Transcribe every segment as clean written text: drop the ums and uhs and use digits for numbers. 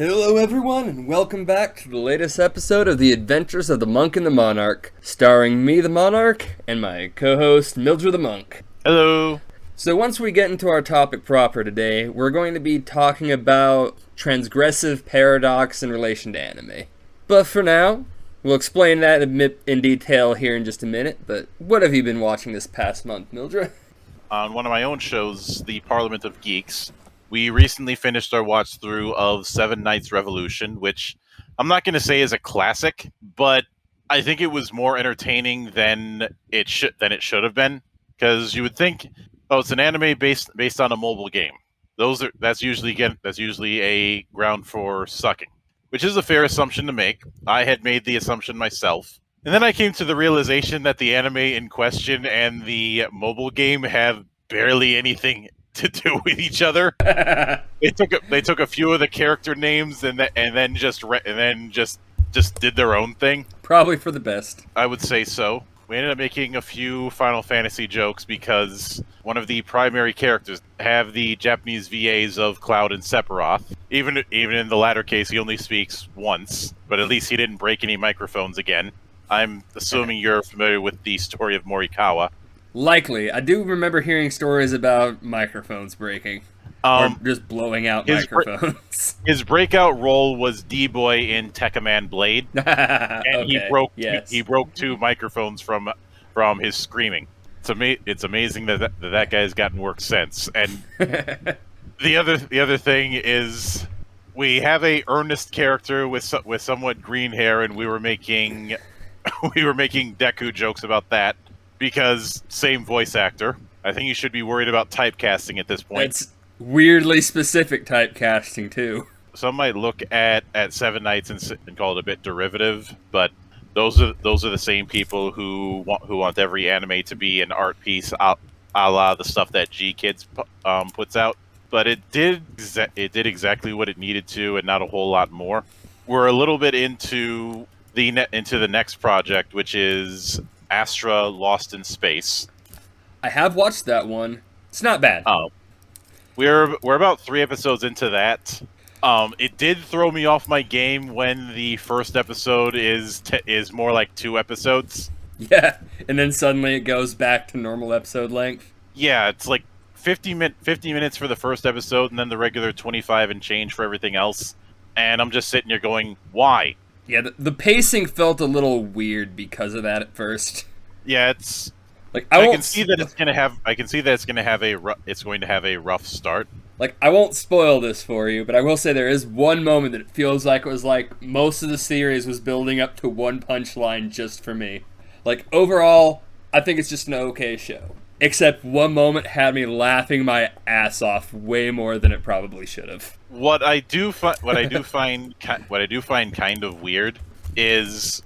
Hello everyone, and welcome back to the latest episode of The Adventures of the Monk and the Monarch, starring me, the Monarch, and my co-host, Mildra the Monk. Hello! So once we get into our topic proper today, we're going to be talking about transgressive paradox in relation to anime. But for now, we'll explain that in detail here in just a minute, but what have you been watching this past month, Mildra? On one of my own shows, The Parliament of Geeks, we recently finished our watch through of Seven Knights Revolution, which I'm not going to say is a classic, but I think it was more entertaining than it should have been. Because you would think, oh, it's an anime based on a mobile game. That's usually a ground for sucking, which is a fair assumption to make. I had made the assumption myself. And then I came to the realization that the anime in question and the mobile game have barely anything to do with each other. They took a few of the character names and then just did their own thing. Probably for the best. I would say so. We ended up making a few Final Fantasy jokes because one of the primary characters have the Japanese VAs of Cloud and Sephiroth. Even in the latter case, he only speaks once, but at least he didn't break any microphones again. I'm assuming you're familiar with the story of Morikawa. Likely. I do remember hearing stories about microphones breaking. Or just blowing out microphones. His breakout role was D-Boy in Tekkaman Blade. And okay. he broke two microphones from his screaming. It's amazing that guy's gotten work since. And the other thing is we have a earnest character with somewhat green hair, and we were making Deku jokes about that because same voice actor. I think you should be worried about typecasting at this point. It's weirdly specific typecasting too. Some might look at Seven Knights and call it a bit derivative, but those are the same people who want every anime to be an art piece, a la the stuff that G Kids puts out. But it did exactly what it needed to, and not a whole lot more. We're a little bit into the next project, which is Astra Lost in Space. I have watched that one. It's not bad. Oh, we're about 3 episodes into that. It did throw me off my game when the first episode is more like 2 episodes. Yeah, and then suddenly it goes back to normal episode length. Yeah, it's like 50 minutes for the first episode, and then the regular 25 and change for everything else. And I'm just sitting here going, why? Yeah, the pacing felt a little weird because of that at first. Yeah, it's like I can see that it's going to have a rough start. Like, I won't spoil this for you, but I will say there is one moment that it feels like it was like most of the series was building up to one punchline just for me. Like, overall, I think it's just an okay show. Except one moment had me laughing my ass off way more than it probably should have. What I do find kind of weird is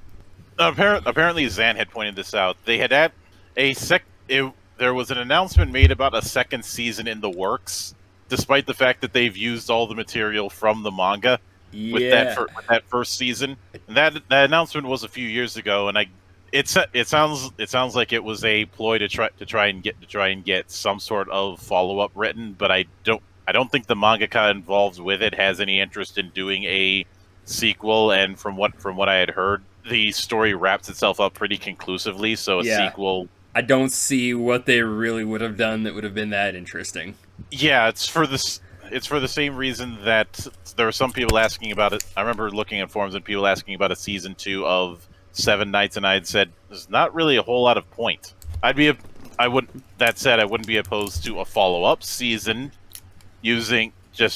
apparently Zan had pointed this out. They had there was an announcement made about a second season in the works, despite the fact that they've used all the material from the manga with that first season. And that announcement was a few years ago, and it sounds like it was a ploy to try and get some sort of follow-up written, but I don't think the mangaka involved with it has any interest in doing a sequel. And from what I had heard, the story wraps itself up pretty conclusively. So a sequel, I don't see what they really would have done that would have been that interesting. Yeah, it's for the same reason that there were some people asking about it. I remember looking at forums and people asking about a season 2 of Seven Knights, and I had said there's not really a whole lot of point. I wouldn't be opposed to a follow-up season using a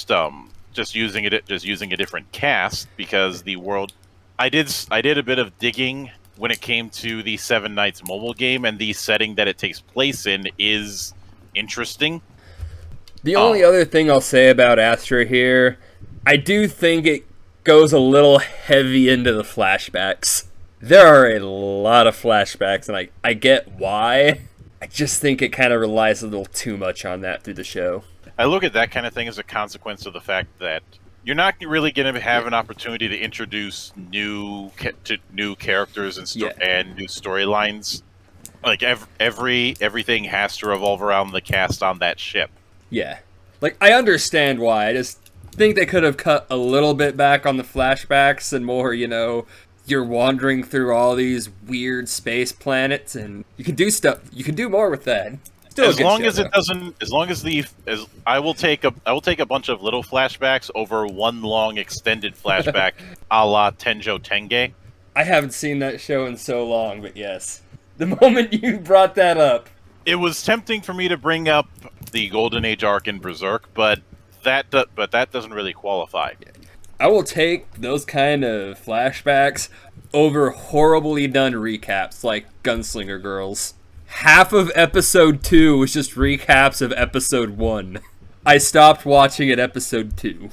different cast, because the world I did a bit of digging when it came to the Seven Knights mobile game, and the setting that it takes place in is interesting. The only other thing I'll say about Astra here, I do think it goes a little heavy into the flashbacks. There are a lot of flashbacks, and I get why. I just think it kind of relies a little too much on that through the show. I look at that kind of thing as a consequence of the fact that you're not really going to have an opportunity to introduce new characters and new storylines. Like everything has to revolve around the cast on that ship. Yeah, like I understand why. think they could have cut a little bit back on the flashbacks and more, you're wandering through all these weird space planets, and you can do stuff. You can do more with that. Still As long as it doesn't, as long as I will take a bunch of little flashbacks over one long extended flashback, a la Tenjo Tenge. I haven't seen that show in so long, but yes, the moment you brought that up, it was tempting for me to bring up the Golden Age arc in Berserk, but that doesn't really qualify. I will take those kind of flashbacks over horribly done recaps like Gunslinger Girls. Half of episode 2 was just recaps of episode 1. I stopped watching at episode 2.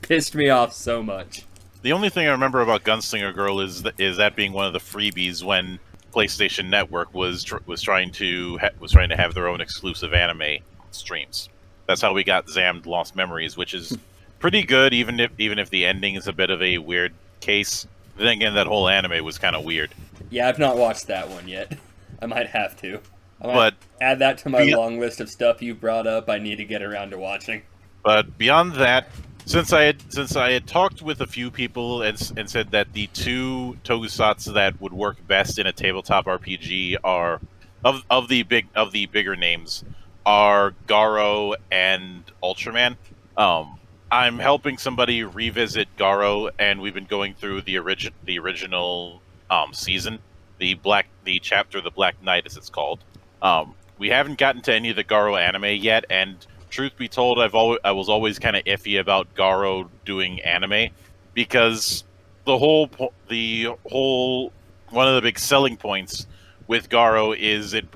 Pissed me off so much. The only thing I remember about Gunslinger Girl is that being one of the freebies when PlayStation Network was trying to have their own exclusive anime streams. That's how we got Zammed Lost Memories, which is pretty good, even if the ending is a bit of a weird case. Then again, that whole anime was kind of weird. Yeah, I've not watched that one yet. I might have to. I might add that to my long list of stuff you brought up I need to get around to watching. But beyond that, since I had talked with a few people and said that the two tokusatsu that would work best in a tabletop RPG are of the bigger names are Garo and Ultraman. I'm helping somebody revisit Garo, and we've been going through the original season, the chapter, the Black Knight, as it's called. We haven't gotten to any of the Garo anime yet, and truth be told, I was always kind of iffy about Garo doing anime, because the whole one of the big selling points with Garo is it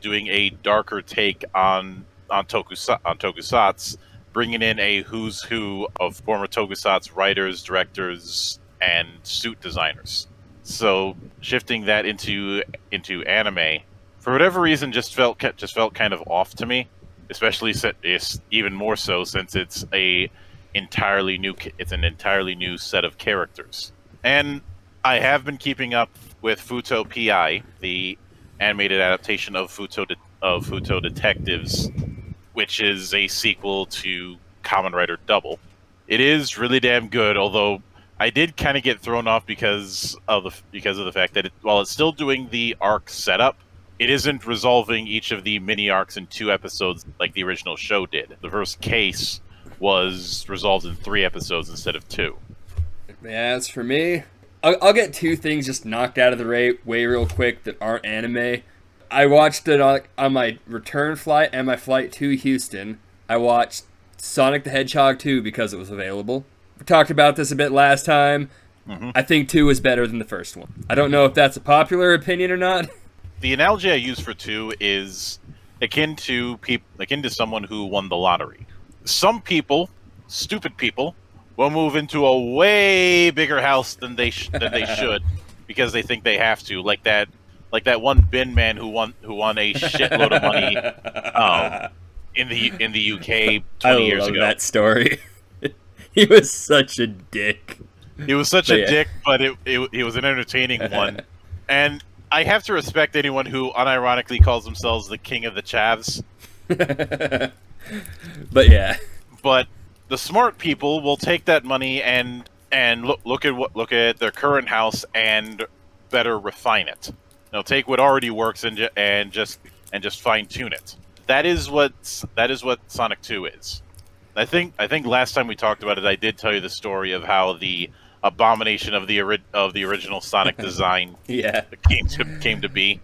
doing a darker take on tokusatsu, bringing in a who's who of former tokusatsu writers, directors, and suit designers. So shifting that into anime, for whatever reason, just felt kind of off to me. Especially even more so since it's an entirely new set of characters. And I have been keeping up with Futo PI, the animated adaptation of Futo Detectives, which is a sequel to Kamen Rider Double. It is really damn good, although I did kind of get thrown off because of the fact that while it's still doing the arc setup, it isn't resolving each of the mini arcs in 2 episodes like the original show did. The first case was resolved in 3 episodes instead of 2. Yeah, as for me, I'll get 2 things just knocked out of the way real quick that aren't anime. I watched it on my return flight and my flight to Houston. I watched Sonic the Hedgehog 2 because it was available. We talked about this a bit last time. Mm-hmm. I think 2 is better than the first one. I don't know if that's a popular opinion or not. The analogy I use for 2 is akin to someone who won the lottery. Some people, stupid people, will move into a way bigger house than they should because they think they have to. Like that one bin man who won a shitload of money in the UK 20 years ago. I love that story. He was such a dick. He was such a dick, but it was an entertaining one. And I have to respect anyone who unironically calls themselves the king of the chavs. But yeah. But the smart people will take that money and look at their current house and better refine it. They'll take what already works and just fine tune it. That is what Sonic 2 is. I think last time we talked about it, I did tell you the story of how the abomination of the original Sonic design came to be.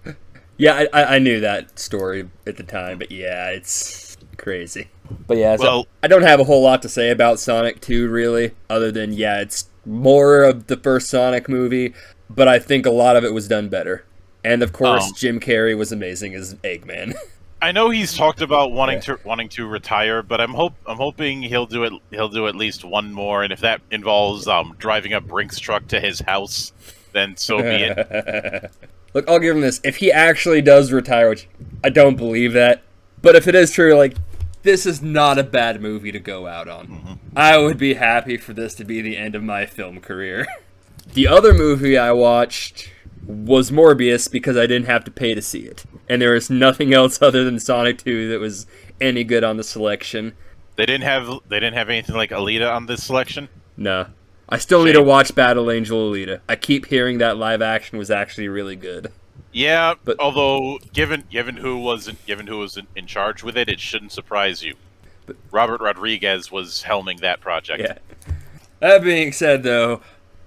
Yeah, I knew that story at the time, but yeah, it's crazy. But yeah, so I don't have a whole lot to say about Sonic 2 really, other than it's more of the first Sonic movie, but I think a lot of it was done better. And of course, Jim Carrey was amazing as Eggman. I know he's talked about wanting to retire, but I'm hoping he'll do at least one more, and if that involves driving a Brinks truck to his house, then so be it. Look, I'll give him this. If he actually does retire, which I don't believe that, but if it is true, this is not a bad movie to go out on. Mm-hmm. I would be happy for this to be the end of my film career. The other movie I watched was Morbius because I didn't have to pay to see it. And there was nothing else other than Sonic 2 that was any good on the selection. They didn't have anything like Alita on this selection. No. I still need to Shame. watch Battle Angel Alita. I keep hearing that live action was actually really good. Yeah, But although given who was in charge with it, it shouldn't surprise you. But Robert Rodriguez was helming that project. yeah. That being said, though,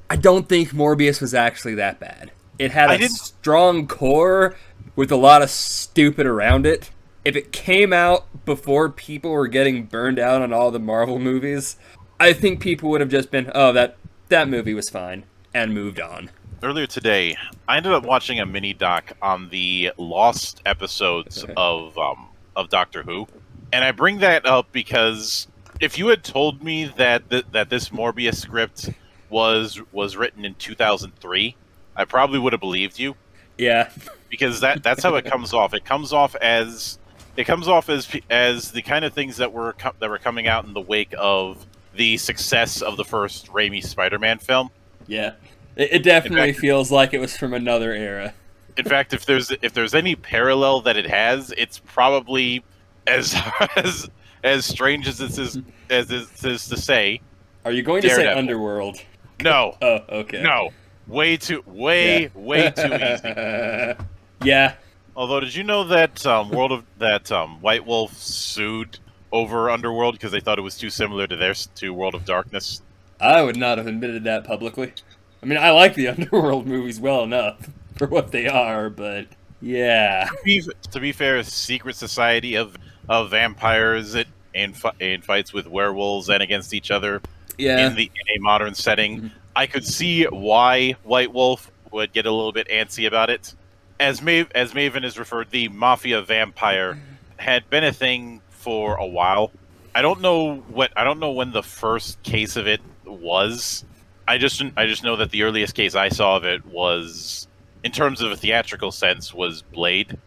I don't think Morbius was actually that bad. It had I a didn't. strong core with a lot of stupid around it. If it came out before people were getting burned out on all the Marvel movies, I think people would have just been, oh, that movie was fine, and moved on. Earlier today, I ended up watching a mini doc on the lost episodes of Doctor Who, and I bring that up because if you had told me that this Morbius script was written in 2003, I probably would have believed you, Yeah. because that's how it comes off. It comes off as the kind of things that were coming out in the wake of the success of the first Raimi Spider-Man film. Yeah. It definitely In fact, feels like it was from another era. in fact, if there's any parallel that it has, it's probably as as strange as this is to say. Are you going to say Daredevil. Underworld? No, Oh, okay. no, way too easy. Yeah. Although, did you know that White Wolf sued over Underworld because they thought it was too similar to World of Darkness? I would not have admitted that publicly. I mean, I like the Underworld movies well enough for what they are, but yeah. To be fair, secret society of vampires in fights with werewolves and against each other Yeah. in a modern setting. I could see why White Wolf would get a little bit antsy about it. As Maven has referred, the mafia vampire had been a thing for a while. I don't know when the first case of it was. I just know that the earliest case I saw of it was, in terms of a theatrical sense, was Blade.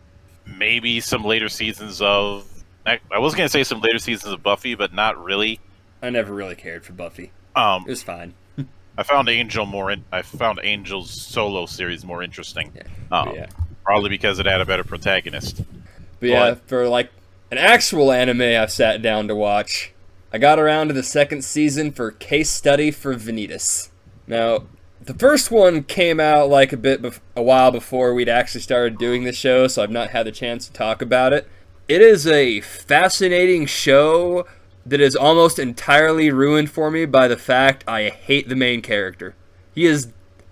Maybe some later seasons of. I was gonna say some later seasons of Buffy, but not really. I never really cared for Buffy. It was fine. I found Angel's solo series more interesting. Yeah. Probably because it had a better protagonist. But yeah, for like an actual anime I've sat down to watch, I got around to the second season for Case Study for Vanitas. Now, the first one came out like a while before we'd actually started doing the show, so I've not had the chance to talk about it. It is a fascinating show that is almost entirely ruined for me by the fact I hate the main character.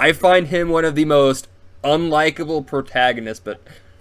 I find him one of the most unlikable protagonists, but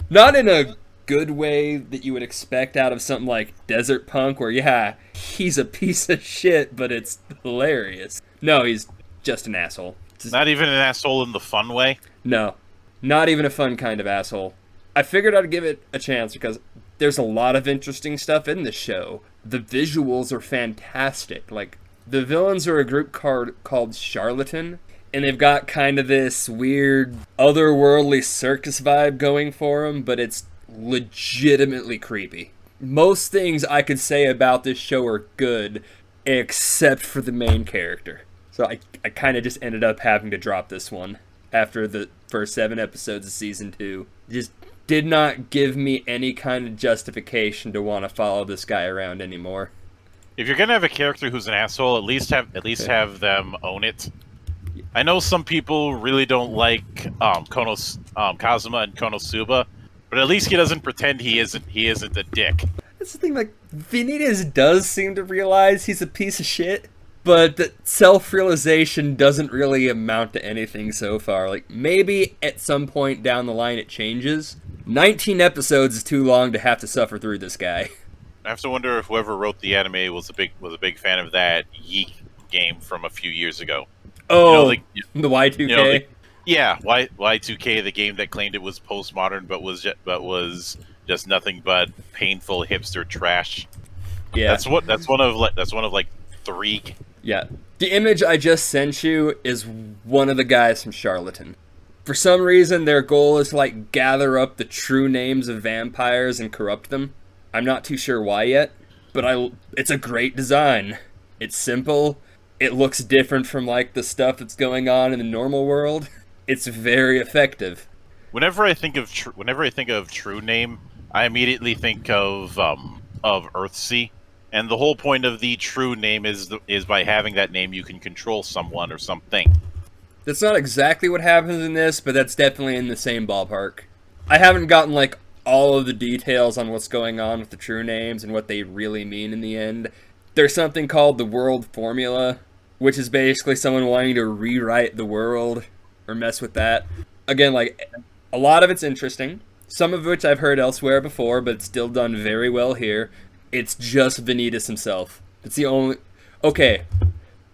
not in a good way that you would expect out of something like Desert Punk, where yeah, he's a piece of shit, but it's hilarious. No, he's just an asshole. Not even an asshole in the fun way. No, not even a fun kind of asshole. I figured I'd give it a chance because there's a lot of interesting stuff in the show. The visuals are fantastic. Like, the villains are a group called Charlatan, and they've got kind of this weird otherworldly circus vibe going for them, but it's legitimately creepy. Most things I could say about this show are good, except for the main character. So I kind of just ended up having to drop this one after the first 7 episodes of season 2. Just did not give me any kind of justification to want to follow this guy around anymore. If you're gonna have a character who's an asshole, at least have them own it. I know some people really don't like Kazuma and Konosuba, but at least he doesn't pretend he isn't a dick. That's the thing, like, Vanitas does seem to realize he's a piece of shit, but the self-realization doesn't really amount to anything so far. Like, maybe at some point down the line it changes. 19 episodes is too long to have to suffer through this guy. I have to wonder if whoever wrote the anime was a big fan of that Yeek game from a few years ago. Oh, the Y2K? Y2K, the game that claimed it was postmodern but was just nothing but painful hipster trash. Yeah. That's one of like 3. Yeah. The image I just sent you is one of the guys from Charlatan. For some reason, their goal is to, like, gather up the true names of vampires and corrupt them. I'm not too sure why yet, but it's a great design. It's simple. It looks different from, like, the stuff that's going on in the normal world. It's very effective. Whenever I think of True Name, I immediately think of Earthsea. And the whole point of the true name is by having that name, you can control someone or something. That's not exactly what happens in this, but that's definitely in the same ballpark. I haven't gotten like all of the details on what's going on with the true names and what they really mean in the end. There's something called the world formula, which is basically someone wanting to rewrite the world or mess with that. Again, like, a lot of it's interesting, some of which I've heard elsewhere before, but it's still done very well here. It's just Vanitas himself. It's the only... Okay,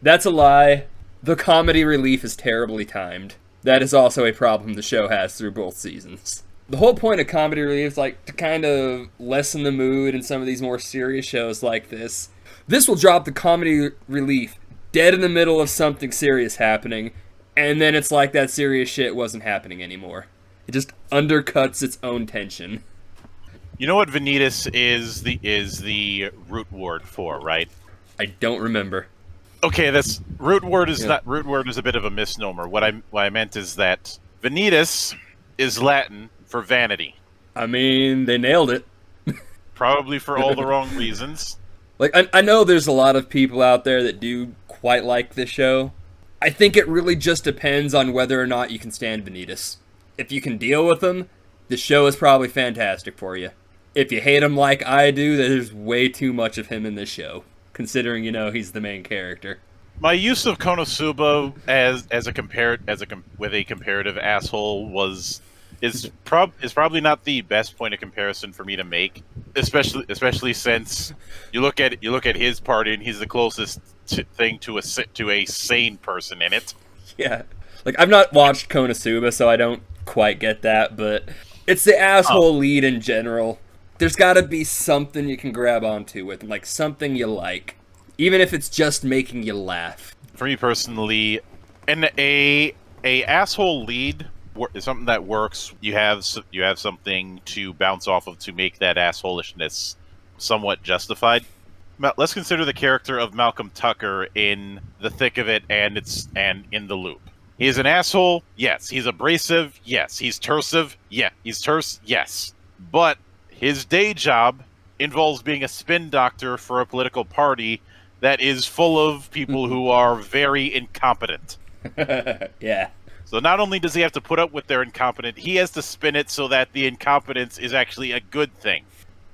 that's a lie. The comedy relief is terribly timed. That is also a problem the show has through both seasons. The whole point of comedy relief is like to kind of lessen the mood in some of these more serious shows like this. This will drop the comedy relief dead in the middle of something serious happening, and then it's like that serious shit wasn't happening anymore. It just undercuts its own tension. You know what Vanitas is the root word for, right? I don't remember. Okay, that's root word is not root word is a bit of a misnomer. What I meant is that Vanitas is Latin for vanity. I mean, they nailed it. Probably for all the wrong reasons. Like, I know there's a lot of people out there that do quite like this show. I think it really just depends on whether or not you can stand Vanitas. If you can deal with him, the show is probably fantastic for you. If you hate him like I do, there's way too much of him in this show, considering, he's the main character. My use of Konosuba with a comparative asshole is probably not the best point of comparison for me to make, especially since you look at his party and he's the closest thing to a sane person in it. Yeah, like, I've not watched Konosuba, so I don't quite get that, but it's the asshole lead in general. There's got to be something you can grab onto with, like something you like, even if it's just making you laugh. For me personally, and a asshole lead is something that works. You have something to bounce off of to make that assholishness somewhat justified. Let's consider the character of Malcolm Tucker in The Thick of It and in The Loop. He is an asshole, yes. He's abrasive, yes. He's tersive, yeah. He's terse, yes. But his day job involves being a spin doctor for a political party that is full of people who are very incompetent. Yeah. So not only does he have to put up with their incompetence, he has to spin it so that the incompetence is actually a good thing.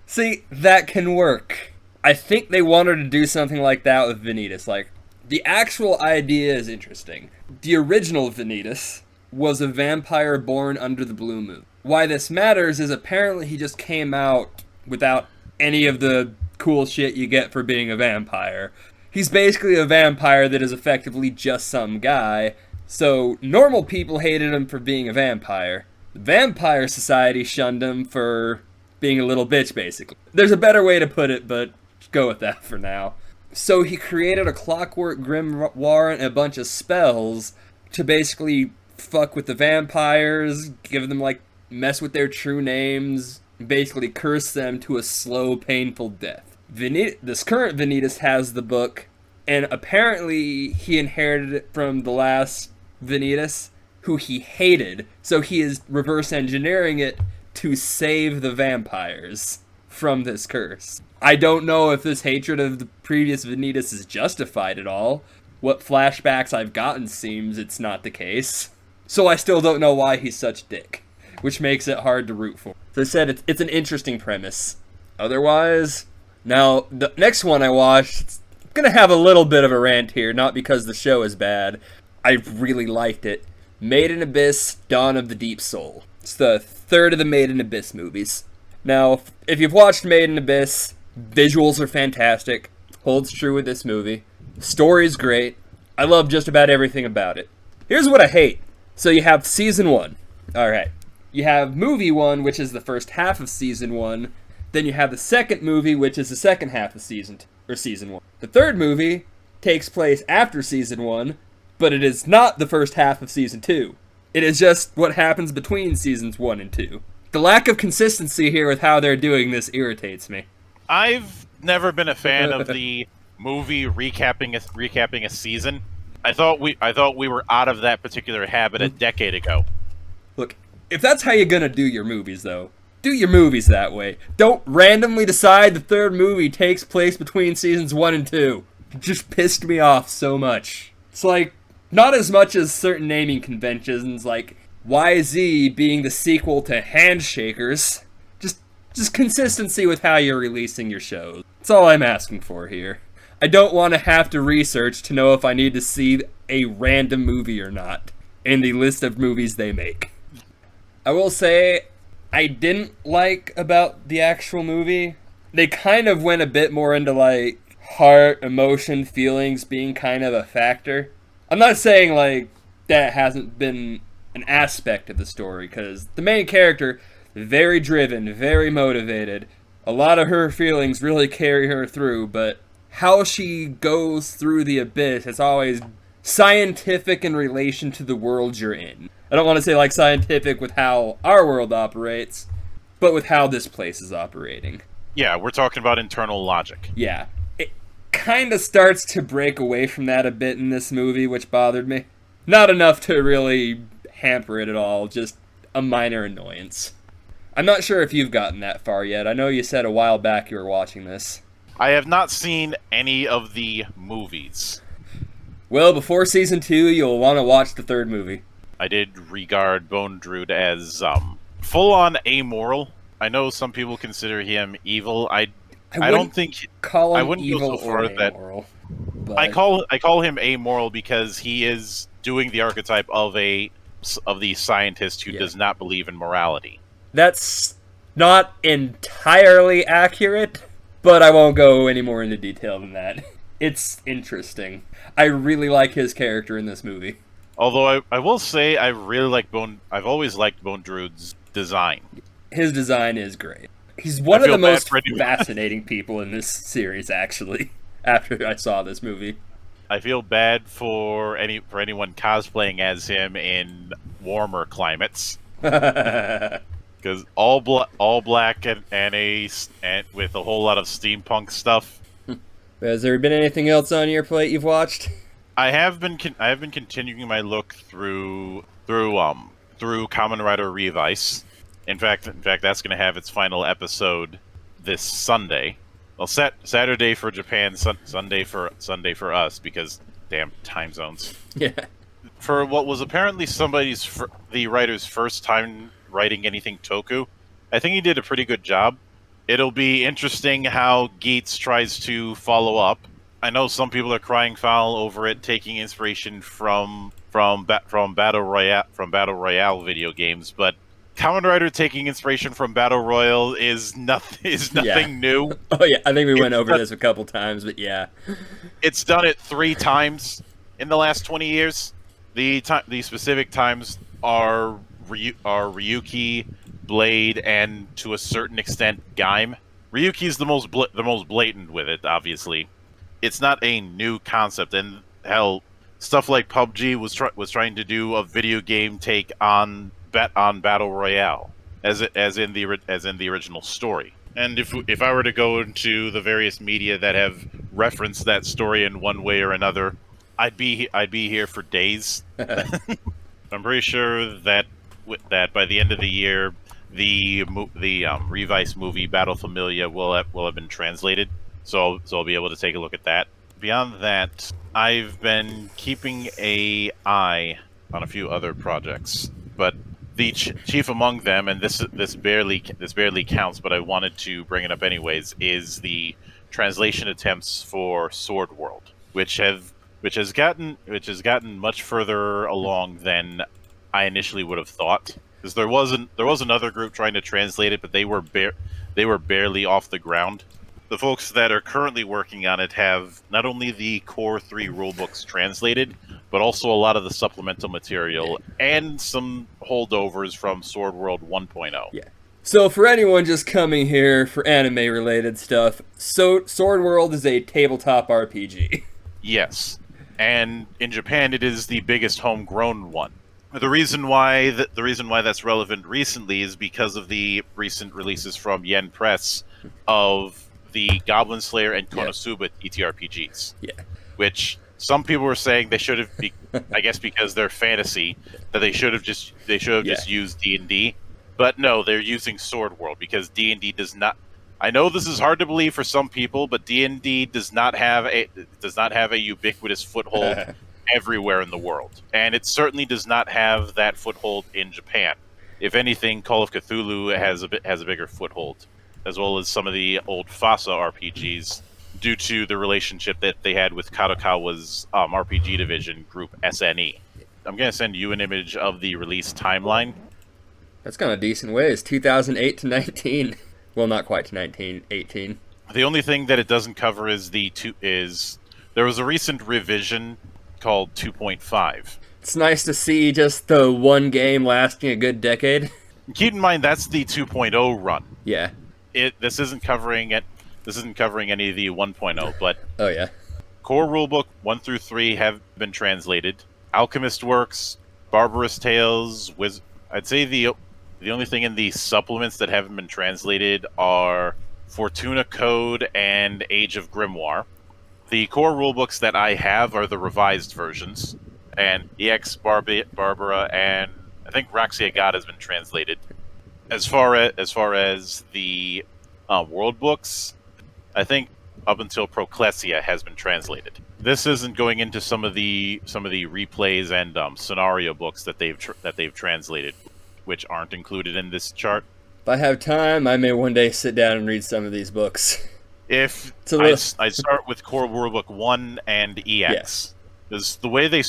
See, that can work. I think they wanted to do something like that with Vanitas. Like, the actual idea is interesting. The original Vanitas was a vampire born under the blue moon. Why this matters is apparently he just came out without any of the cool shit you get for being a vampire. He's basically a vampire that is effectively just some guy, so normal people hated him for being a vampire. The Vampire Society shunned him for being a little bitch, basically. There's a better way to put it, but go with that for now. So he created a clockwork grimoire and a bunch of spells to basically fuck with the vampires, give them, like, mess with their true names, basically curse them to a slow, painful death. This current Vanitas has the book, and apparently he inherited it from the last Vanitas, who he hated, so he is reverse engineering it to save the vampires from this curse. I don't know if this hatred of the previous Vanitas is justified at all. What flashbacks I've gotten seems it's not the case. So I still don't know why he's such a dick, which makes it hard to root for. As I said, it's an interesting premise. Otherwise, now, the next one I watched, I'm gonna have a little bit of a rant here, not because the show is bad. I really liked it. Made in Abyss, Dawn of the Deep Soul. It's the third of the Made in Abyss movies. Now, if you've watched Made in Abyss, visuals are fantastic. Holds true with this movie. Story's great. I love just about everything about it. Here's what I hate. So you have Season 1. Alright. You have Movie 1, which is the first half of Season 1. Then you have the second movie, which is the second half of Season 1. The third movie takes place after Season 1, but it is not the first half of Season 2. It is just what happens between Seasons 1 and 2. The lack of consistency here with how they're doing this irritates me. I've never been a fan of the movie recapping a season. I thought we were out of that particular habit a decade ago. Look, if that's how you're gonna do your movies, though, do your movies that way. Don't randomly decide the third movie takes place between seasons 1 and 2. It just pissed me off so much. It's like, not as much as certain naming conventions like YZ being the sequel to Handshakers. Just consistency with how you're releasing your shows. That's all I'm asking for here. I don't want to have to research to know if I need to see a random movie or not in the list of movies they make. I will say, I didn't like about the actual movie. They kind of went a bit more into like heart, emotion, feelings being kind of a factor. I'm not saying like that hasn't been an aspect of the story, because the main character, very driven, very motivated. A lot of her feelings really carry her through, but how she goes through the abyss is always scientific in relation to the world you're in. I don't want to say like scientific with how our world operates, but with how this place is operating. Yeah, we're talking about internal logic. Yeah. It kind of starts to break away from that a bit in this movie, which bothered me. Not enough to really hamper it at all, just a minor annoyance. I'm not sure if you've gotten that far yet. I know you said a while back you were watching this. I have not seen any of the movies. Well, before season 2, you'll want to watch the third movie. I did regard Bone Druid as full-on amoral. I know some people consider him evil. I don't think call him I wouldn't evil go so far or as that. amoral. But I call him amoral because he is doing the archetype of the scientist who does not believe in morality. that's not entirely accurate, but I won't go any more into detail than that. It's interesting. I really like his character in this movie. Although I will say I really like I've always liked Bone Druid's design. His design is great. He's one of the most fascinating people in this series, actually, after I saw this movie. I feel bad for anyone cosplaying as him in warmer climates. Because all black and with a whole lot of steampunk stuff. Has there been anything else on your plate you've watched? I have been continuing my look through Kamen Rider Revice. In fact, that's going to have its final episode this Sunday. Well, Saturday for Japan, Sunday for us, because damn time zones. Yeah. For what was apparently the writer's first time writing anything Toku, I think he did a pretty good job. It'll be interesting how Geats tries to follow up. I know some people are crying foul over it taking inspiration from battle royale video games, but Kamen Rider taking inspiration from Battle Royale is nothing new. Oh yeah, I think we went over this a couple times, but yeah. It's done it 3 times in the last 20 years. The specific times are Ryuki, Blade, and to a certain extent Gaim. Ryuki's the most blatant with it, obviously. It's not a new concept, and hell, stuff like PUBG was trying to do a video game take on Battle Royale, as in the original story. And if I were to go into the various media that have referenced that story in one way or another, I'd be here for days. I'm pretty sure that by the end of the year, the Revice movie Battle Familia will have been translated, so I'll be able to take a look at that. Beyond that, I've been keeping an eye on a few other projects, but the chief among them, and this barely counts, but I wanted to bring it up anyways, is the translation attempts for Sword World, which has gotten much further along than I initially would have thought. Because there was another group trying to translate it, but they were barely off the ground. The folks that are currently working on it have not only the core 3 rulebooks translated, but also a lot of the supplemental material and some holdovers from Sword World 1.0. Yeah. So for anyone just coming here for anime-related stuff, Sword World is a tabletop RPG. Yes, and in Japan it is the biggest homegrown one. The reason why that's relevant recently is because of the recent releases from Yen Press of the Goblin Slayer and Konosuba TTRPGs. Yeah. Which some people were saying they should have, I guess because they're fantasy, that they should have just used D&D. But no, they're using Sword World because D&D does not. I know this is hard to believe for some people, but D&D does not have a ubiquitous foothold everywhere in the world, and it certainly does not have that foothold in Japan. If anything, Call of Cthulhu has a bigger foothold, as well as some of the old FASA RPGs, due to the relationship that they had with Kadokawa's RPG division group SNE. I'm going to send you an image of the release timeline. That's kind of a decent way. It's 2008 to 19. Well, not quite to 19, 18. The only thing that it doesn't cover is there was a recent revision called 2.5. It's nice to see just the one game lasting a good decade. Keep in mind that's the 2.0 run. Yeah. This isn't covering it. This isn't covering any of the 1.0, but oh yeah. Core Rulebook 1 through 3 have been translated. Alchemist Works, Barbarous Tales, I'd say the only thing in the supplements that haven't been translated are Fortuna Code and Age of Grimoire. The core rulebooks that I have are the revised versions, and EX Barbara and I think Raxia God has been translated. As far as the world books, I think up until Proclesia has been translated. This isn't going into some of the replays and scenario books that they've translated, which aren't included in this chart. If I have time, I may one day sit down and read some of these books. If I start with Core Rulebook 1 and EX, yes. Because the way they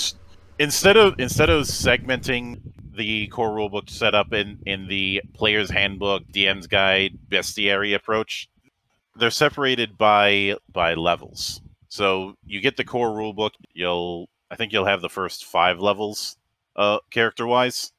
instead of segmenting the core rulebook setup in the player's handbook, DM's guide, bestiary approach, they're separated by levels. So you get the core rulebook, I think you'll have the first 5 levels character wise.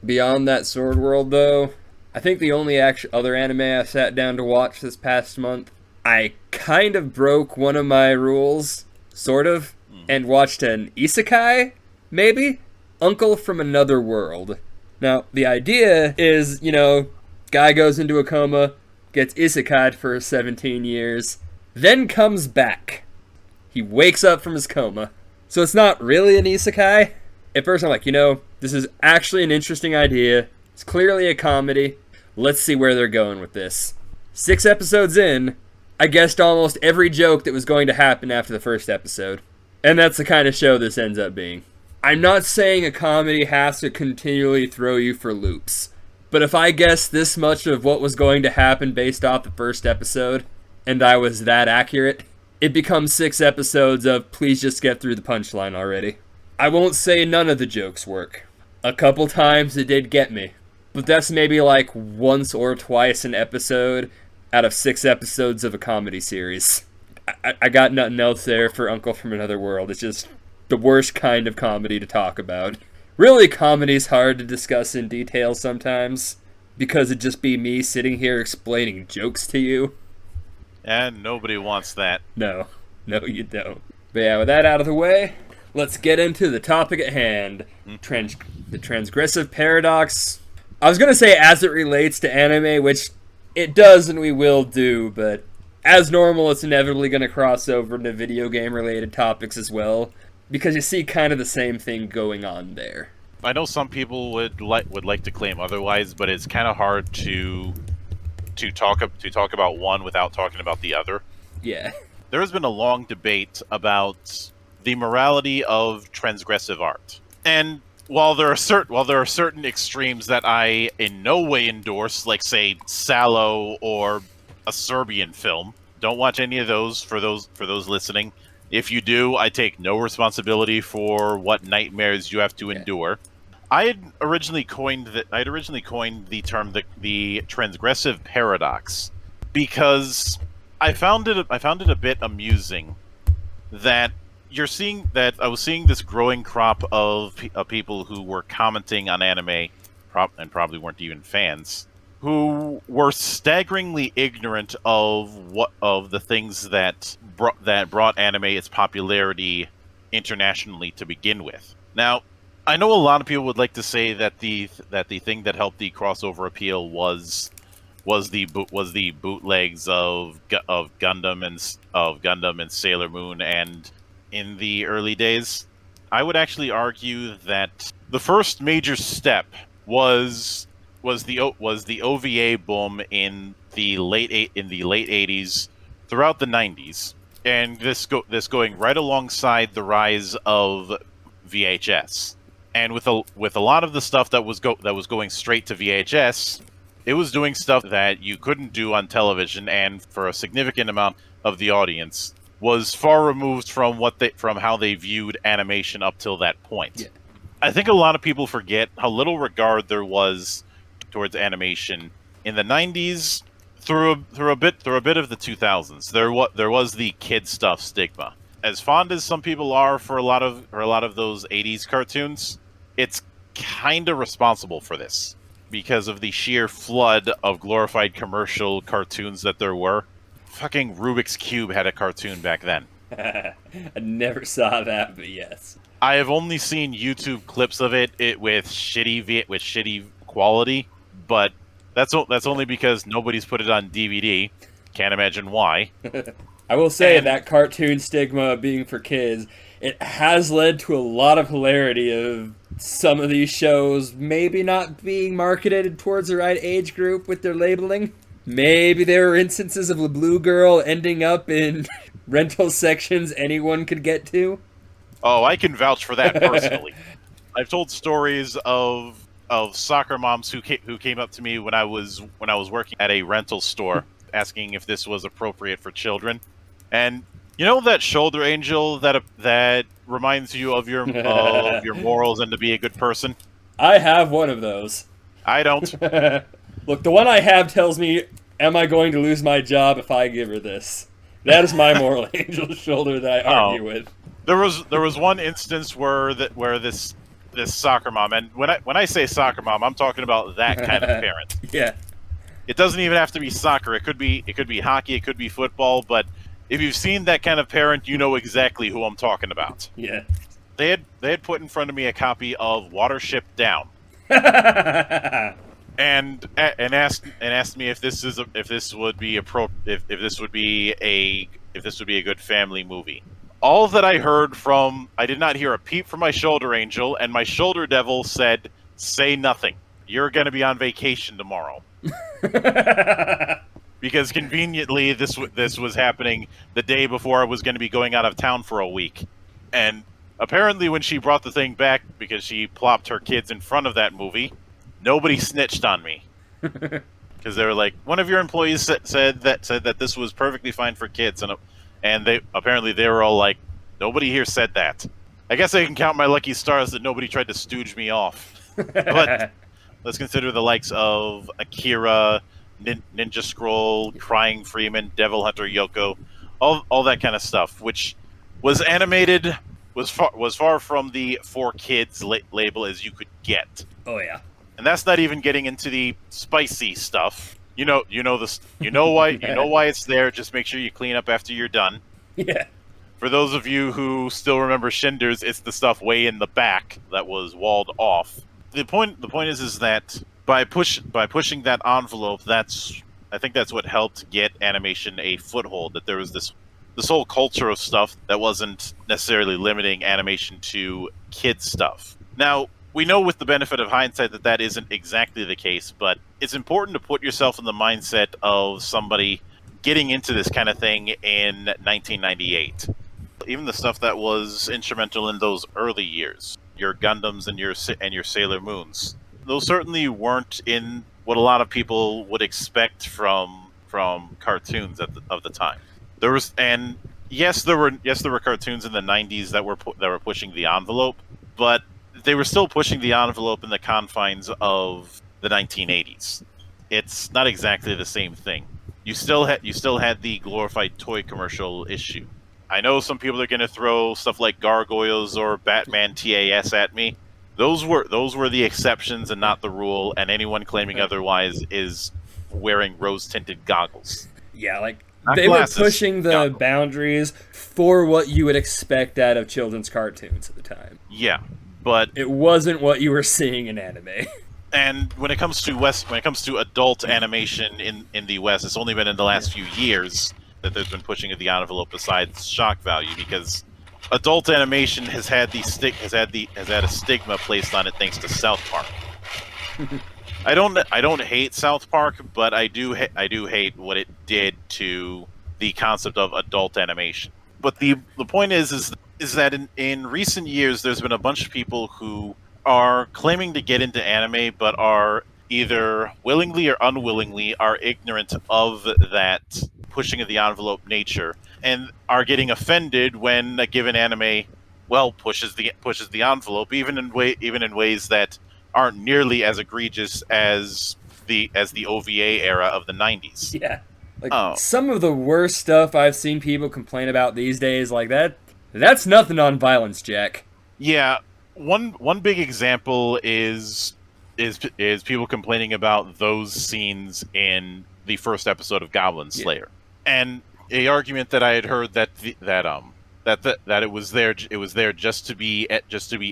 Beyond that Sword World though, I think the only other anime I sat down to watch this past month, I kind of broke one of my rules, sort of, and watched an isekai, maybe? Uncle from Another World. Now, the idea is, guy goes into a coma, gets isekai'd for 17 years, then comes back. He wakes up from his coma. So it's not really an isekai. At first I'm like, this is actually an interesting idea. It's clearly a comedy. Let's see where they're going with this. 6 episodes in, I guessed almost every joke that was going to happen after the first episode. And that's the kind of show this ends up being. I'm not saying a comedy has to continually throw you for loops. But if I guessed this much of what was going to happen based off the first episode, and I was that accurate, it becomes 6 episodes of please just get through the punchline already. I won't say none of the jokes work. A couple times it did get me. But that's maybe like once or twice an episode out of 6 episodes of a comedy series. I got nothing else there for Uncle from Another World. It's just the worst kind of comedy to talk about. Really, comedy's hard to discuss in detail sometimes, because it'd just be me sitting here explaining jokes to you. And nobody wants that. No, you don't. But yeah, with that out of the way, let's get into the topic at hand. The transgressive paradox. I was going to say as it relates to anime, which it does and we will do, but as normal, it's inevitably going to cross over into video game-related topics as well, because you see kind of the same thing going on there. I know some people would like to claim otherwise, but it's kind of hard to talk about one without talking about the other. Yeah. There has been a long debate about the morality of transgressive art, and while there are certain extremes that I in no way endorse, like say Sallow or a Serbian film, don't watch any of those. For those listening, if you do, I take no responsibility for what nightmares you have to endure. I had originally coined the term the transgressive paradox because I found it a bit amusing that I was seeing this growing crop of people who were commenting on anime and probably weren't even fans, who were staggeringly ignorant of the things that brought anime its popularity internationally to begin with. Now, I know a lot of people would like to say that the thing that helped the crossover appeal was the bootlegs of Gundam and Sailor Moon, and in the early days, I would actually argue that the first major step was was the OVA boom in the late 80s throughout the 90s, and this going right alongside the rise of VHS. And with a lot of the stuff that was going straight to VHS, it was doing stuff that you couldn't do on television, and for a significant amount of the audience was far removed from from how they viewed animation up till that point. Yeah. I think a lot of people forget how little regard there was towards animation in the 90s through a bit of the 2000s. There was the kid stuff stigma. As fond as some people are for a lot of those 80s cartoons, it's kind of responsible for this because of the sheer flood of glorified commercial cartoons that there were. Fucking Rubik's Cube had a cartoon back then. I never saw that, but yes. I have only seen YouTube clips of it with shitty quality, but that's only because nobody's put it on DVD. Can't imagine why. I will say that cartoon stigma being for kids, it has led to a lot of hilarity of some of these shows maybe not being marketed towards the right age group with their labeling. Maybe there were instances of a blue girl ending up in rental sections anyone could get to. Oh, I can vouch for that personally. I've told stories of soccer moms who came up to me when I was working at a rental store, asking if this was appropriate for children. And you know that shoulder angel that reminds you of your morals and to be a good person? I have one of those. I don't. Look, the one I have tells me, am I going to lose my job if I give her this? That is my moral angel shoulder that I argue with. There was one instance where this soccer mom, and when I say soccer mom, I'm talking about that kind of parent. Yeah. It doesn't even have to be soccer. It could be hockey. It could be football. But if you've seen that kind of parent, you know exactly who I'm talking about. Yeah. They had put in front of me a copy of Watership Down, and asked me if this would be a good family movie. All that I heard I did not hear a peep from my shoulder angel, and my shoulder devil said, "Say nothing. You're going to be on vacation tomorrow." Because conveniently, this was happening the day before I was going to be going out of town for a week. And apparently when she brought the thing back, because she plopped her kids in front of that movie, nobody snitched on me. Because they were like, one of your employees said that this was perfectly fine for kids, and they were all like, nobody here said that. I guess I can count my lucky stars that nobody tried to stooge me off. But let's consider the likes of Akira, Ninja Scroll, Crying Freeman, Devil Hunter Yoko, all that kind of stuff, which was animated, was far from the for kids label as you could get. Oh yeah. And that's not even getting into the spicy stuff. You know why it's there. Just make sure you clean up after you're done. Yeah. For those of you who still remember Shinders, it's the stuff way in the back that was walled off. The point is that by pushing that envelope, I think that's what helped get animation a foothold. That there was this whole culture of stuff that wasn't necessarily limiting animation to kids stuff. Now, we know with the benefit of hindsight that isn't exactly the case, but it's important to put yourself in the mindset of somebody getting into this kind of thing in 1998. Even the stuff that was instrumental in those early years, your Gundams and your Sailor Moons, those certainly weren't in what a lot of people would expect from cartoons of the time. There was, and yes, there were cartoons in the 90s that were pushing the envelope, but they were still pushing the envelope in the confines of the 1980s. It's not exactly the same thing. You still had the glorified toy commercial issue. I know some people are going to throw stuff like Gargoyles or Batman TAS at me. Those were the exceptions and not the rule, and anyone claiming otherwise is wearing rose-tinted goggles. Yeah, like Not they glasses, were pushing the goggles. boundaries for what you would expect out of children's cartoons at the time. Yeah, but It wasn't what you were seeing in anime. and when it comes to adult animation in the West, it's only been in the last few years that there's been pushing of the envelope besides shock value, because adult animation has had a stigma placed on it thanks to South Park. I don't hate South Park, but I do hate what it did to the concept of adult animation. But the point is that in recent years there's been a bunch of people who are claiming to get into anime but are either willingly or unwillingly are ignorant of that pushing of the envelope nature and are getting offended when a given anime pushes the envelope even in ways that aren't nearly as egregious as the OVA era of the 90s. Yeah. Like, Oh, some of the worst stuff I've seen people complain about these days, like that's nothing on violence, Jack. yeah. One big example is people complaining about those scenes in the first episode of Goblin Yeah. Slayer, and a argument that I had heard that it was there just to be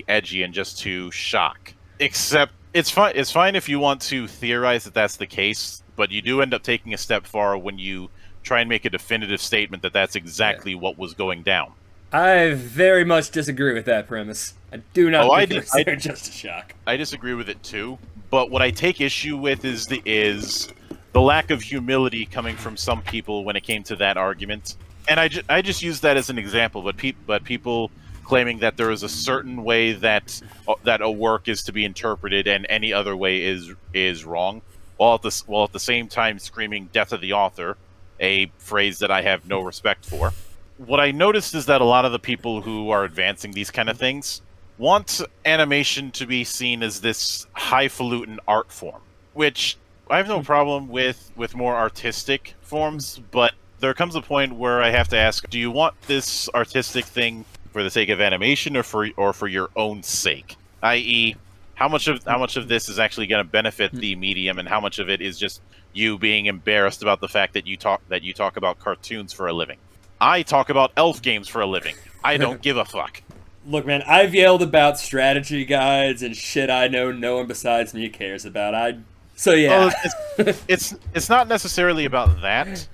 edgy and just to shock. Except it's fine if you want to theorize that that's the case, but you do end up taking a step far when you try and make a definitive statement that that's exactly what was going down. I very much disagree with that premise. I do not Oh, think it was there just a shock. I disagree with it too, but what I take issue with is the lack of humility coming from some people when it came to that argument. And I just use that as an example, but people claiming that there is a certain way that a work is to be interpreted and any other way is wrong, while at the same time screaming "death of the author," a phrase that I have no respect for. What I noticed is that a lot of the people who are advancing these kind of things want animation to be seen as this highfalutin art form, which I have no problem with more artistic forms, but there comes a point where I have to ask, do you want this artistic thing for the sake of animation or for your own sake? I.e., how much of this is actually going to benefit the medium and how much of it is just you being embarrassed about the fact that you talk about cartoons for a living? I talk about elf games for a living. I don't give a fuck. Look, man, I've yelled about strategy guides and shit I know no one besides me cares about. So yeah. Well, it's not necessarily about that.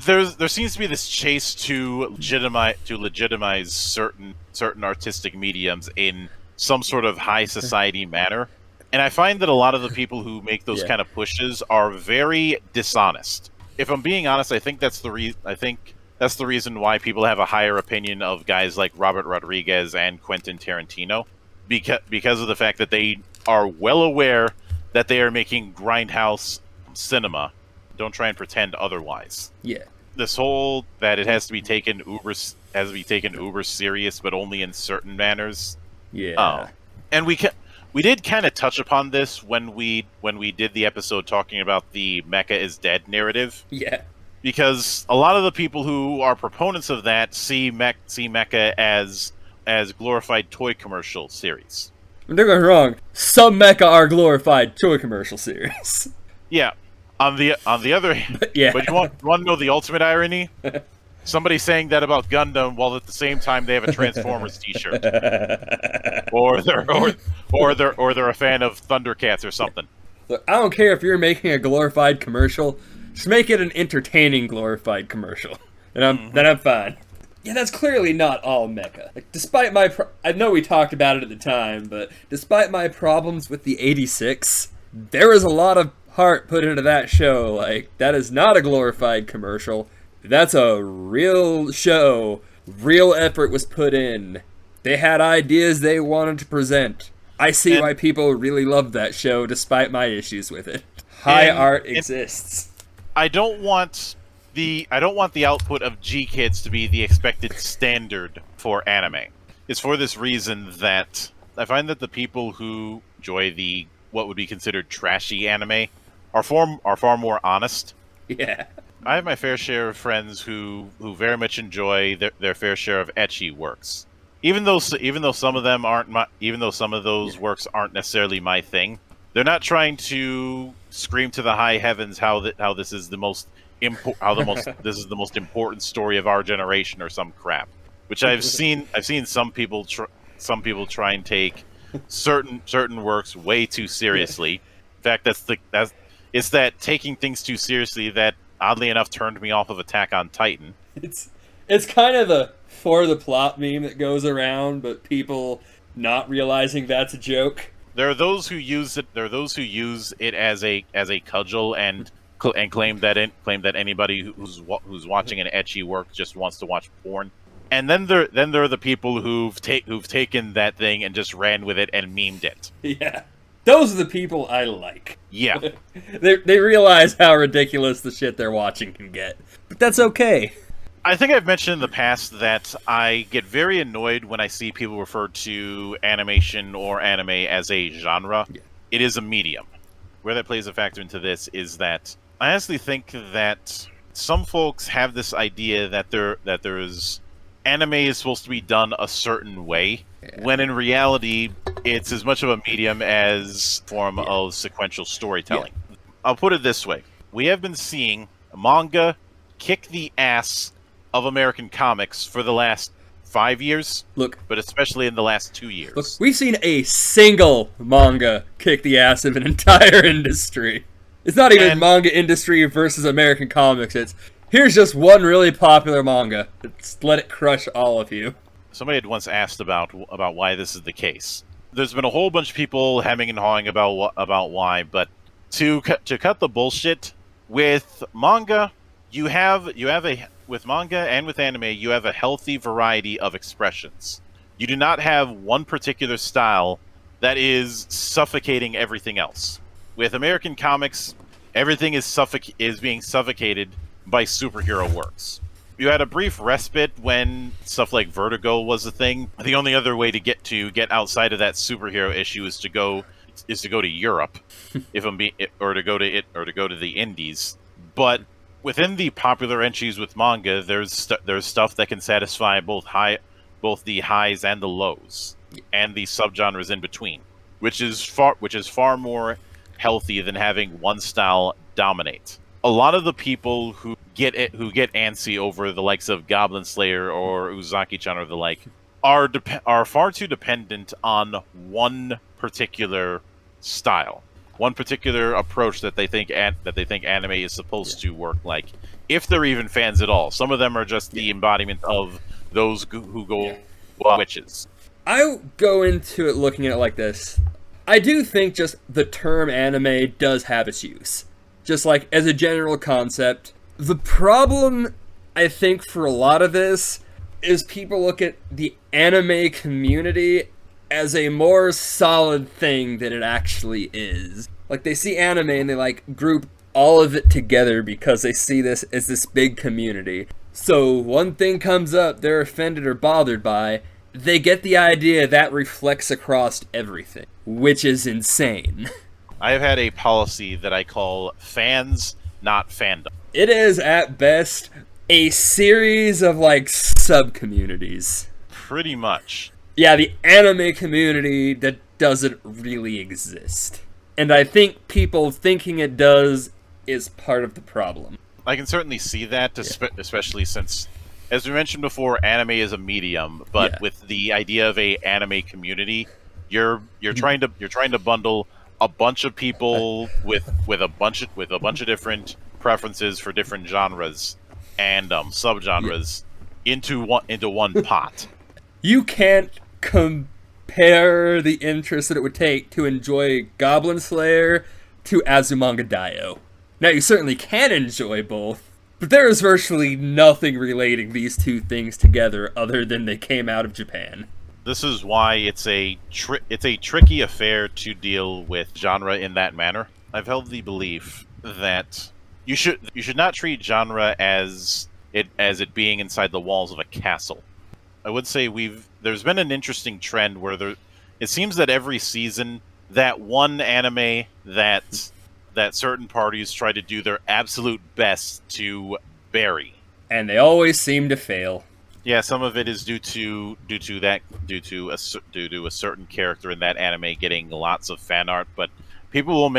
There seems to be this chase to legitimize certain artistic mediums in some sort of high society manner, and I find that a lot of the people who make those kind of pushes are very dishonest. If I'm being honest, I think that's the reason why people have a higher opinion of guys like Robert Rodriguez and Quentin Tarantino, because of the fact that they are well aware that they are making grindhouse cinema. Don't try and pretend otherwise. Yeah. This whole that it has to be taken uber serious, but only in certain manners. Yeah. Oh, and we did kind of touch upon this when we did the episode talking about the Mecha is dead narrative. Yeah. Because a lot of the people who are proponents of that see Mecha as glorified toy commercial series. Don't get me wrong. Some mecha are glorified toy commercial series. Yeah. On the other hand, Yeah. But you want to know the ultimate irony? Somebody saying that about Gundam while at the same time they have a Transformers T-shirt, or they're a fan of Thundercats or something. Look, I don't care if you're making a glorified commercial. Just make it an entertaining glorified commercial, and I'm fine. Yeah, that's clearly not all mecha. Like, despite I know we talked about it at the time, but despite my problems with the 86, there was a lot of heart put into that show. Like, that is not a glorified commercial. That's a real show. Real effort was put in. They had ideas they wanted to present. I see why people really loved that show, despite my issues with it. High art exists. I don't want the output of G Kids to be the expected standard for anime. It's for this reason that I find that the people who enjoy the what would be considered trashy anime are far more honest. Yeah. I have my fair share of friends who very much enjoy their fair share of ecchi works. Even though some of those works aren't necessarily my thing, they're not trying to scream to the high heavens how this is the most important story of our generation or some crap. Which I've seen some people try and take certain works way too seriously. In fact, it's that taking things too seriously that oddly enough turned me off of Attack on Titan. It's kind of the for the plot meme that goes around, but people not realizing that's a joke. There are those who use it. There are those who use it as a cudgel and claim that anybody who's watching an ecchi work just wants to watch porn. And then there are the people who've taken that thing and just ran with it and memed it. Yeah. Those are the people I like. Yeah. They realize how ridiculous the shit they're watching can get. But that's okay. I think I've mentioned in the past that I get very annoyed when I see people refer to animation or anime as a genre. Yeah. It is a medium. Where that plays a factor into this is that I honestly think that some folks have this idea that there's anime is supposed to be done a certain way, when in reality it's as much of a medium as form of sequential storytelling. Yeah. I'll put it this way. We have been seeing manga kick the ass of American comics for the last 5 years. Look, but especially in the last 2 years. Look, we've seen a single manga kick the ass of an entire industry. It's not even manga industry versus American comics. It's here's just one really popular manga. Let it crush all of you. Somebody had once asked about why this is the case. There's been a whole bunch of people hemming and hawing about why, but to cut the bullshit with manga, with manga and with anime, you have a healthy variety of expressions. You do not have one particular style that is suffocating everything else. With American comics, everything is being suffocated by superhero works. You had a brief respite when stuff like Vertigo was a thing. The only other way to get outside of that superhero issue is to go to Europe, or to go to the Indies. But within the popular entries with manga, there's stuff that can satisfy both the highs and the lows, and the subgenres in between, which is far more healthy than having one style dominate. A lot of the people who get antsy over the likes of Goblin Slayer or Uzaki-chan or the like are far too dependent on one particular style, one particular approach that they think anime is supposed to work like, if they're even fans at all. Some of them are just the embodiment of those who go witches. I go into it looking at it like this. I do think just the term anime does have its use. Just like as a general concept. The problem, I think, for a lot of this is people look at the anime community as a more solid thing than it actually is. Like, they see anime and they, like, group all of it together because they see this as this big community. So, one thing comes up they're offended or bothered by, they get the idea that reflects across everything, which is insane. I have had a policy that I call fans, not fandom. It is, at best, a series of, like, sub-communities. Pretty much. Yeah, the anime community that doesn't really exist. And I think people thinking it does is part of the problem. I can certainly see that, especially since, as we mentioned before, anime is a medium, but with the idea of a anime community, you're trying to bundle a bunch of people with a bunch of different preferences for different genres and subgenres into one pot. You can't compare the interest that it would take to enjoy Goblin Slayer to Azumanga Daioh. Now, you certainly can enjoy both, but there is virtually nothing relating these two things together other than they came out of Japan. This is why it's a tricky affair to deal with genre in that manner. I've held the belief that you should not treat genre as it being inside the walls of a castle. I would say there's been an interesting trend where it seems that every season that one anime that certain parties try to do their absolute best to bury, and they always seem to fail. Yeah, some of it is due to a certain character in that anime getting lots of fan art, but people will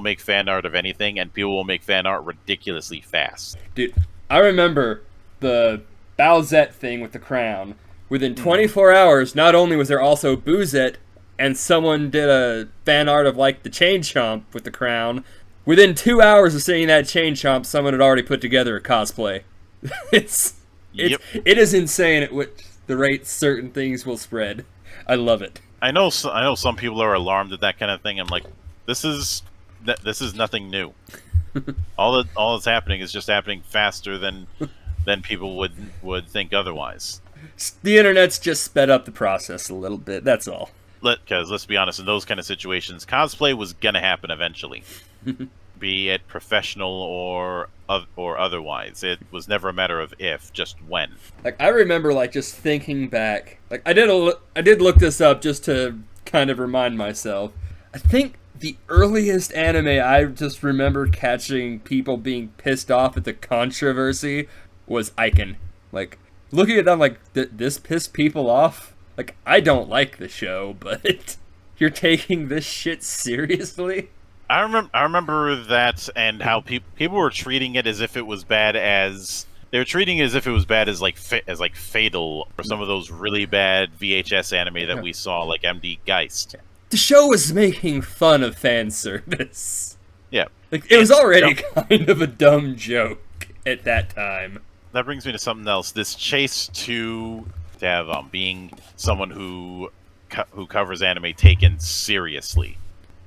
make fan art of anything, and people will make fan art ridiculously fast. Dude, I remember the Bowsette thing with the crown. Within 24 hours, not only was there also Boozette, and someone did a fan art of, like, the Chain Chomp with the crown. Within 2 hours of seeing that Chain Chomp, someone had already put together a cosplay. It is insane at which the rate certain things will spread. I love it. I know some people are alarmed at that kind of thing. I'm like, this is nothing new. All that's happening is just happening faster than people would think otherwise. The internet's just sped up the process a little bit. That's all. Because let's be honest, in those kind of situations, cosplay was gonna happen eventually, be it professional or otherwise. It was never a matter of if, just when. Like I remember, like just thinking back. Like I did look this up just to kind of remind myself. I think the earliest anime I just remember catching people being pissed off at the controversy was Icon. Like looking at them, like this pissed people off. Like, I don't like the show, but you're taking this shit seriously? I remember that, and how people were treating it as if it was bad as they were treating it as if it was bad as like Fatal, or some of those really bad VHS anime that we saw, like MD Geist. The show was making fun of fan service. Yeah, like it was already kind of a dumb joke at that time. That brings me to something else. This chase to have being someone who covers anime taken seriously.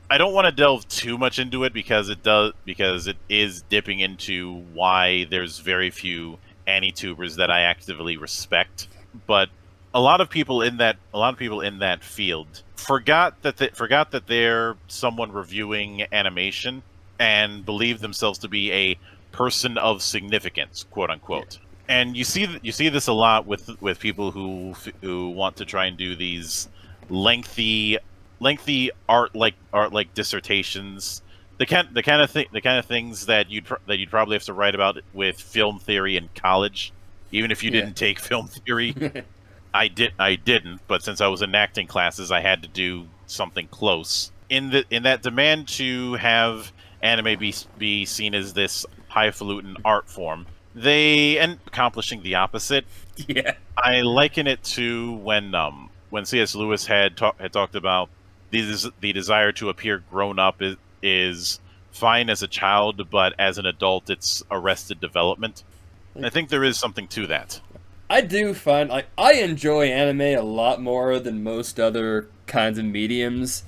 I don't want to delve too much into it because it is dipping into why there's very few AniTubers that I actively respect. But a lot of people in that field forgot that they're someone reviewing animation and believe themselves to be a person of significance, quote unquote. And you see this a lot with people who want to try and do these lengthy art like dissertations, the kind of things that you'd probably have to write about with film theory in college, even if you didn't take film theory. I didn't, but since I was in acting classes, I had to do something close. In that demand to have anime be seen as this highfalutin art form, they end up accomplishing the opposite. Yeah, I liken it to when C.S. Lewis had talked about the desire to appear grown up is fine as a child, but as an adult, it's arrested development. And I think there is something to that. I do find I enjoy anime a lot more than most other kinds of mediums,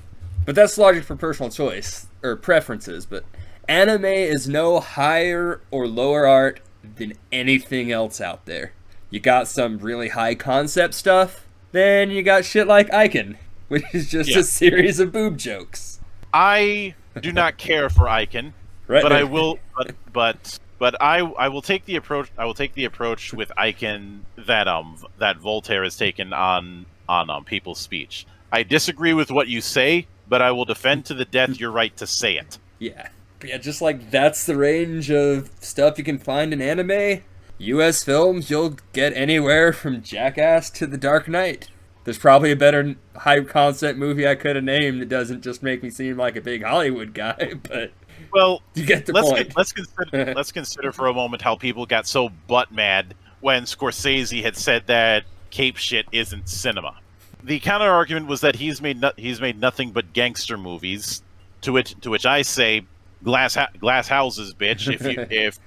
but that's logic for personal choice or preferences. But anime is no higher or lower art than anything else out there. You got some really high concept stuff, then you got shit like Icon, which is just a series of boob jokes. I do not care for Icon, right, but I will. But I will take the approach. I will take the approach with Icon that Voltaire has taken on people's speech. I disagree with what you say, but I will defend to the death your right to say it. Yeah. Yeah, just like that's the range of stuff you can find in anime. US films, you'll get anywhere from Jackass to The Dark Knight. There's probably a better high-concept movie I could have named that doesn't just make me seem like a big Hollywood guy, but... Well, you get the point. Let's consider for a moment how people got so butt-mad when Scorsese had said that cape shit isn't cinema. The counter-argument was that he's made nothing but gangster movies, to which I say... Glass houses, bitch. If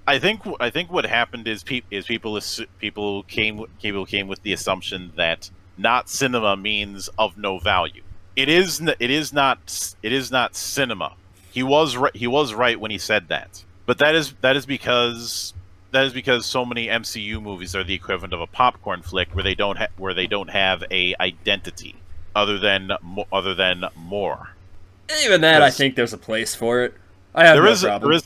I think what happened is people came with the assumption that not cinema means of no value. It is not cinema. He was right when he said that. But that is because so many MCU movies are the equivalent of a popcorn flick where they don't have a identity other than more. Even that, I think there's a place for it. I have no problem.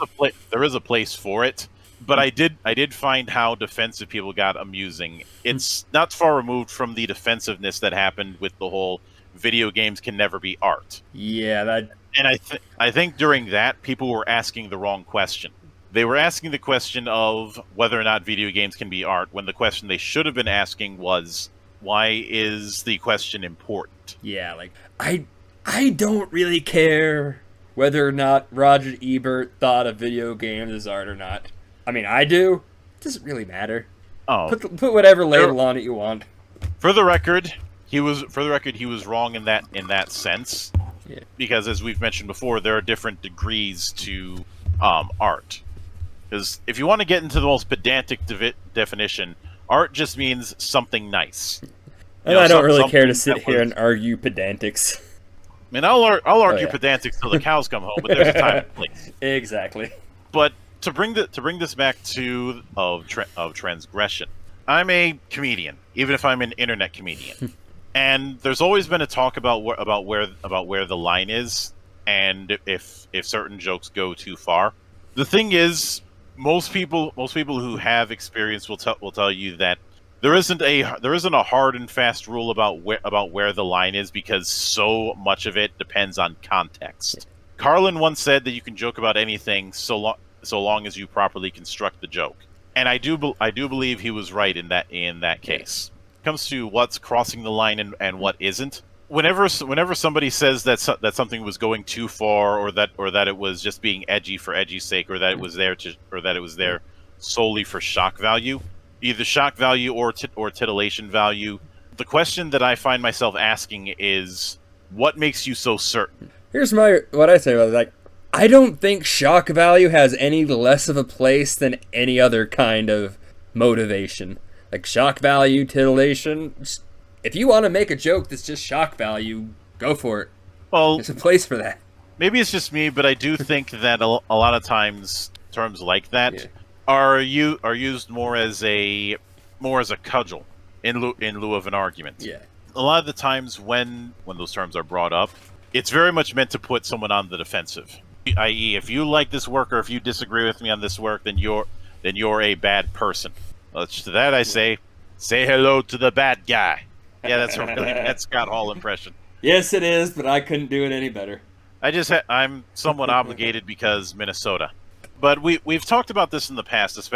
There is a place for it, but I did find how defensive people got amusing. It's not far removed from the defensiveness that happened with the whole video games can never be art. Yeah, and I think during that people were asking the wrong question. They were asking the question of whether or not video games can be art, when the question they should have been asking was, why is the question important? Yeah, like I don't really care whether or not Roger Ebert thought a video game is art or not. I mean, I do. It doesn't really matter. Oh, put whatever label on it you want. For the record, he was wrong in that sense. Yeah. Because as we've mentioned before, there are different degrees to art. Because if you want to get into the most pedantic definition, art just means something nice. And I don't really something care to sit that here was- and argue pedantics. I mean, I'll argue yeah. pedantics till the cows come home, but there's a time and place. Exactly. But to bring this back to of transgression, I'm a comedian, even if I'm an internet comedian, and there's always been a talk about where the line is, and if certain jokes go too far. The thing is, most people who have experience will tell you that there isn't a hard and fast rule about where the line is, because so much of it depends on context. Carlin once said that you can joke about anything so long as you properly construct the joke, and I do believe he was right in that case. When it comes to what's crossing the line and what isn't, whenever somebody says that something was going too far, or that it was just being edgy for edgy's sake, or that it was there solely for shock value, either shock value or titillation value, the question that I find myself asking is, what makes you so certain? Here's what I say about it. Like, I don't think shock value has any less of a place than any other kind of motivation. Like, shock value, titillation, if you want to make a joke that's just shock value, go for it. Well, there's a place for that. Maybe it's just me, but I do think that a lot of times terms like that are used more as a cudgel in lieu of an argument. Yeah. A lot of the times when those terms are brought up, it's very much meant to put someone on the defensive. I.e., if you like this work, or if you disagree with me on this work, then you're a bad person. To that I say hello to the bad guy. Yeah, that's a really bad Scott Hall impression. Yes, it is, but I couldn't do it any better. I'm somewhat obligated because Minnesota. But we've talked about this in the past,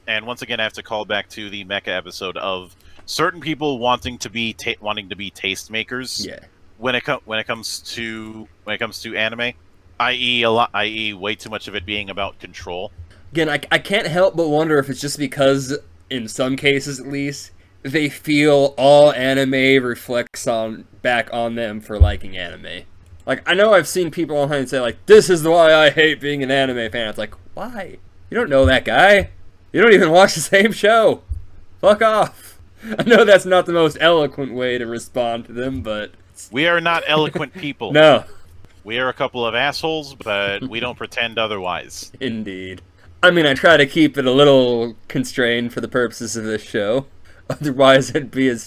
and once again I have to call back to the Mecha episode of certain people wanting to be tastemakers. Yeah. When it comes to anime, i.e. way too much of it being about control. Again, I can't help but wonder if it's just because, in some cases at least, they feel all anime reflects back on them for liking anime. Like, I know I've seen people online say, like, this is why I hate being an anime fan. It's like, why? You don't know that guy. You don't even watch the same show. Fuck off. I know that's not the most eloquent way to respond to them, but... We are not eloquent people. No. We are a couple of assholes, but we don't pretend otherwise. Indeed. I mean, I try to keep it a little constrained for the purposes of this show. Otherwise, it'd be an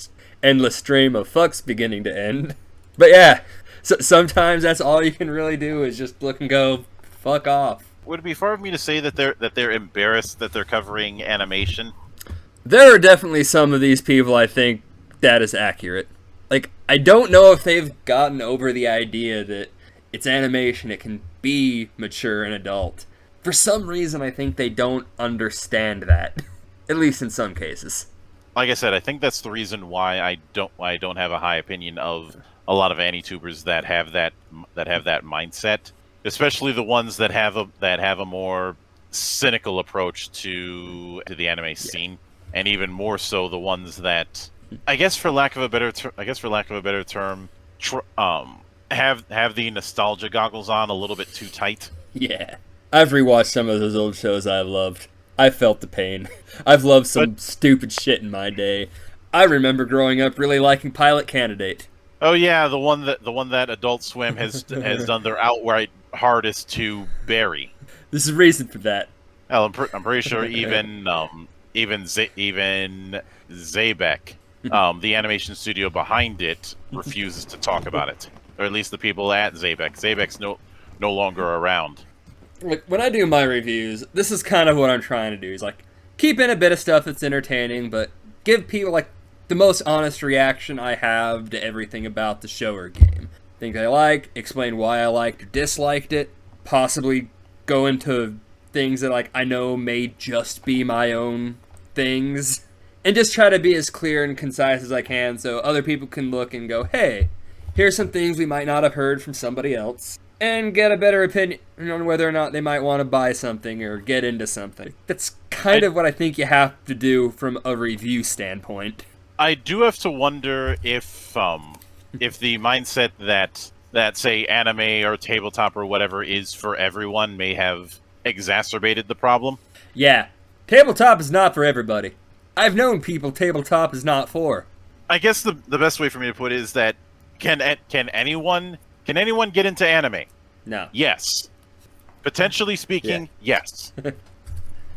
endless stream of fucks beginning to end. But yeah, so sometimes that's all you can really do is just look and go, fuck off. Would it be far of me to say that they're embarrassed that they're covering animation? There are definitely some of these people I think that is accurate. Like, I don't know if they've gotten over the idea that it's animation, it can be mature and adult. For some reason, I think they don't understand that. At least in some cases. Like I said, I think that's the reason why I don't have a high opinion of a lot of AniTubers that have that mindset, especially the ones that have a more cynical approach to the anime scene, and even more so the ones that, I guess for lack of a better term, have the nostalgia goggles on a little bit too tight. Yeah. I've rewatched some of those old shows I've loved. I felt the pain. I've loved some stupid shit in my day. I remember growing up really liking Pilot Candidate. Oh yeah, the one that Adult Swim has done their outright hardest to bury. There's a reason for that. Well, I'm pretty sure even Zabek, the animation studio behind it, refuses to talk about it, or at least the people at Zabek. Zabek's no longer around. Like, when I do my reviews, this is kind of what I'm trying to do. Is like, keep in a bit of stuff that's entertaining, but give people, like, the most honest reaction I have to everything about the show or game. Things I liked, explain why I liked or disliked it, possibly go into things that, like, I know may just be my own things, and just try to be as clear and concise as I can so other people can look and go, hey, here's some things we might not have heard from somebody else, and get a better opinion on whether or not they might want to buy something or get into something. That's kind of what I think you have to do from a review standpoint. I do have to wonder if the mindset that say anime or tabletop or whatever is for everyone may have exacerbated the problem. Yeah, tabletop is not for everybody. I've known people tabletop is not for. I guess the best way for me to put it is that can anyone get into anime? No. Yes. Potentially speaking, yes.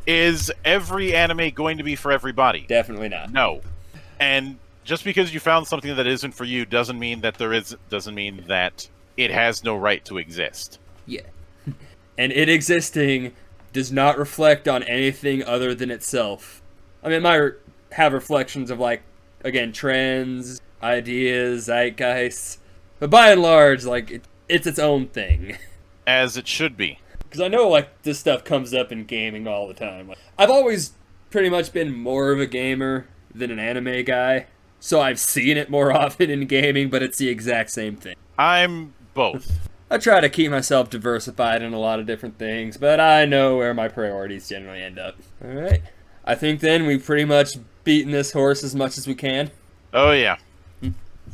Is every anime going to be for everybody? Definitely not. No. And just because you found something that isn't for you doesn't mean that it has no right to exist. Yeah. And it existing does not reflect on anything other than itself. I mean, it might have reflections of, like, again, trends, ideas, zeitgeists, but by and large, like, it's its own thing. As it should be. Because I know, like, this stuff comes up in gaming all the time. Like, I've always pretty much been more of a gamer than an anime guy, so I've seen it more often in gaming, but it's the exact same thing. I'm both. I try to keep myself diversified in a lot of different things, but I know where my priorities generally end up. Alright. I think then we've pretty much beaten this horse as much as we can. Oh, yeah.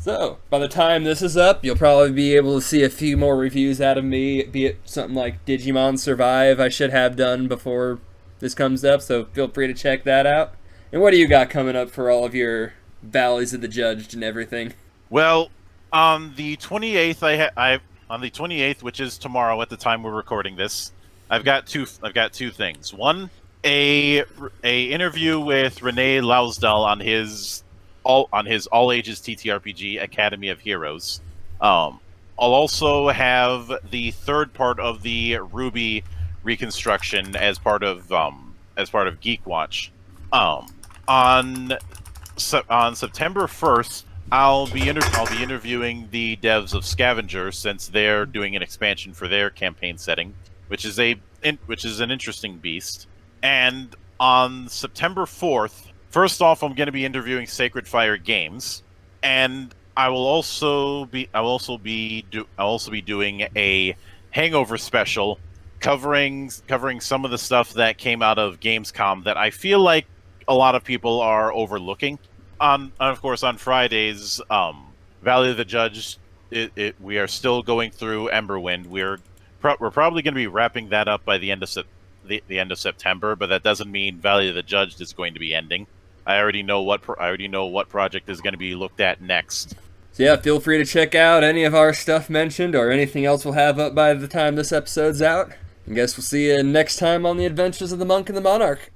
So, by the time this is up, you'll probably be able to see a few more reviews out of me, be it something like Digimon Survive I should have done before this comes up, so feel free to check that out. And what do you got coming up for all of your Valleys of the Judged and everything? Well, on the 28th, on the 28th, which is tomorrow at the time we're recording this, I've got two things. One, a interview with Renee Lausdahl on his all ages TTRPG Academy of Heroes. I'll also have the third part of the Ruby reconstruction as part of Geek Watch. On September 1st, I'll be interviewing the devs of Scavenger, since they're doing an expansion for their campaign setting, which is an interesting beast. And on September 4th, first off, I'm going to be interviewing Sacred Fire Games, and I will also be doing a Hangover special covering some of the stuff that came out of Gamescom that I feel like a lot of people are overlooking. Of course, on Fridays, Valley of the Judge, we are still going through Emberwind. We're probably going to be wrapping that up by the end of September, but that doesn't mean Valley of the Judge is going to be ending. I already know what project is going to be looked at next. So yeah, feel free to check out any of our stuff mentioned or anything else we'll have up by the time this episode's out. I guess we'll see you next time on the Adventures of the Monk and the Monarch.